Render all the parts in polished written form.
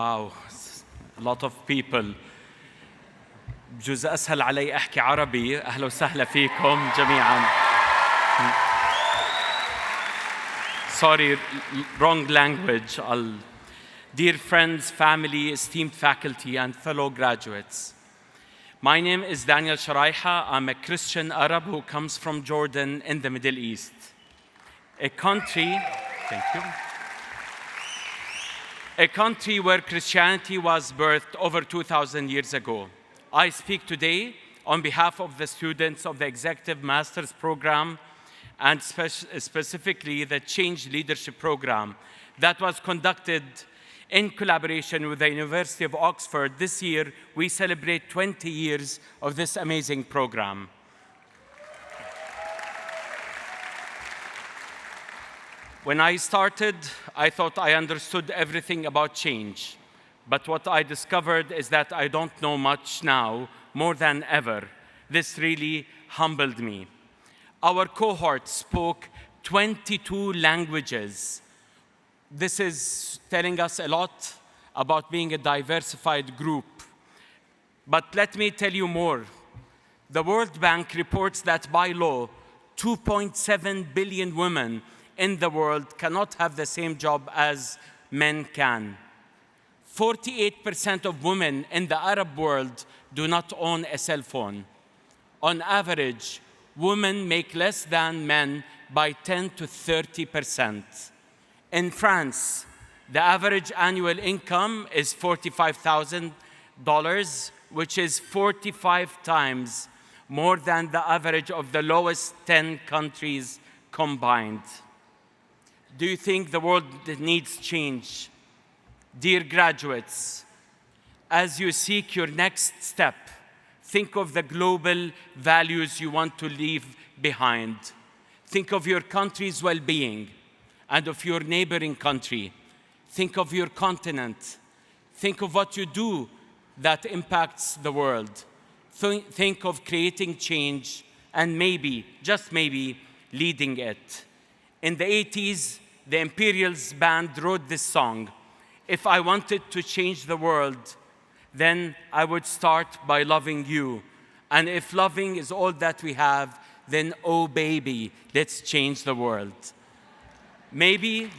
Wow, a lot of people. بجوز أسهل علي أحكي عربي. أهلا وسهلا فيكم جميعاً. Sorry, wrong language. Dear friends, family, esteemed faculty, and fellow graduates. My name is Daniel Sharaiha. I'm a Christian Arab who comes from Jordan in the Middle East. A country where Christianity was birthed over 2,000 years ago. I speak today on behalf of the students of the Executive Master's Program and specifically the Change Leadership Program that was conducted in collaboration with the University of Oxford. This year, we celebrate 20 years of this amazing program. When I started, I thought I understood everything about change. But what I discovered is that I don't know much now, more than ever. This really humbled me. Our cohort spoke 22 languages. This is telling us a lot about being a diversified group. But let me tell you more. The World Bank reports that by law, 2.7 billion women in the world cannot have the same job as men can. 48% of women in the Arab world do not own a cell phone. On average, women make less than men by 10 to 30%. In France, the average annual income is $45,000, which is 45 times more than the average of the lowest 10 countries combined. Do you think the world needs change? Dear graduates, as you seek your next step, think of the global values you want to leave behind. Think of your country's well-being and of your neighboring country. Think of your continent. Think of what you do that impacts the world. Think of creating change and maybe, just maybe, leading it. In the 80s, the Imperials band wrote this song. If I wanted to change the world, then I would start by loving you. And if loving is all that we have, then oh baby, let's change the world. Maybe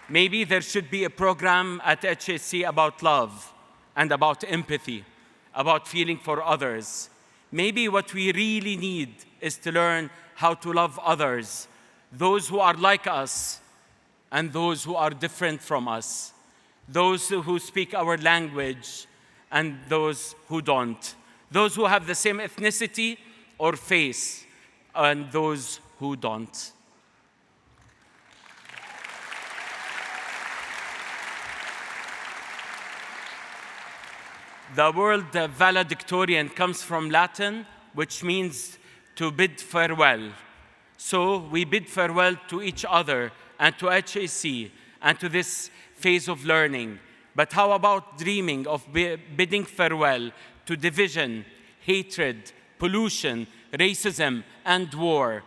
there should be a program at HEC about love and about empathy, about feeling for others. Maybe what we really need is to learn how to love others, those who are like us and those who are different from us, those who speak our language and those who don't, those who have the same ethnicity or faith and those who don't. The word valedictorian comes from Latin, which means to bid farewell. So we bid farewell to each other and to HEC and to this phase of learning. But how about dreaming of bidding farewell to division, hatred, pollution, racism, and war?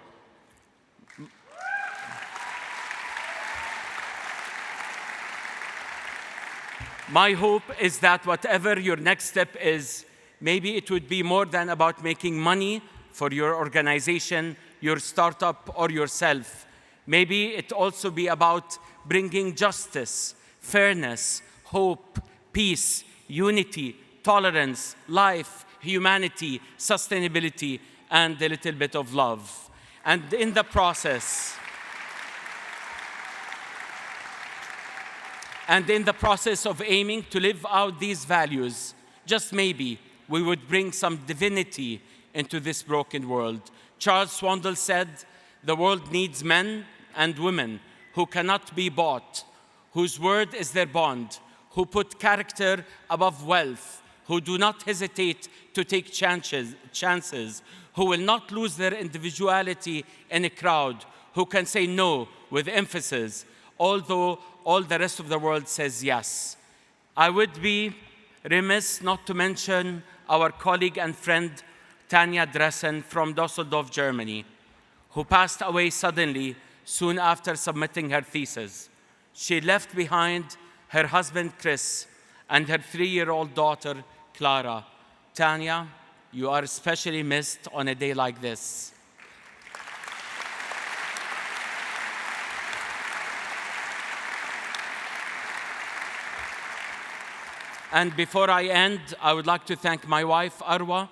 My hope is that whatever your next step is, maybe it would be more than about making money for your organization, your startup, or yourself. Maybe it also be about bringing justice, fairness, hope, peace, unity, tolerance, life, humanity, sustainability, and a little bit of love. And in the process, of aiming to live out these values, just maybe we would bring some divinity into this broken world. Charles Swindoll said, "The world needs men and women who cannot be bought, whose word is their bond, who put character above wealth, who do not hesitate to take chances, who will not lose their individuality in a crowd, who can say no with emphasis, although all the rest of the world says yes." I would be remiss not to mention our colleague and friend Tanya Dressen from Düsseldorf, Germany, who passed away suddenly soon after submitting her thesis. She left behind her husband, Chris, and her 3-year-old daughter, Clara. Tanya, you are especially missed on a day like this. And before I end, I would like to thank my wife, Arwa,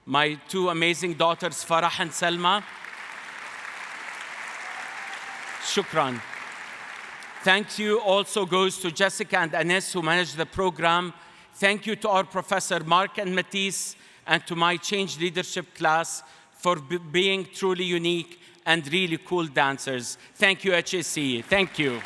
my 2 amazing daughters, Farah and Selma. Shukran. Thank you also goes to Jessica and Anes, who managed the program. Thank you to our professor, Mark and Matisse, and to my Change Leadership class for being truly unique and really cool dancers. Thank you, HEC. Thank you.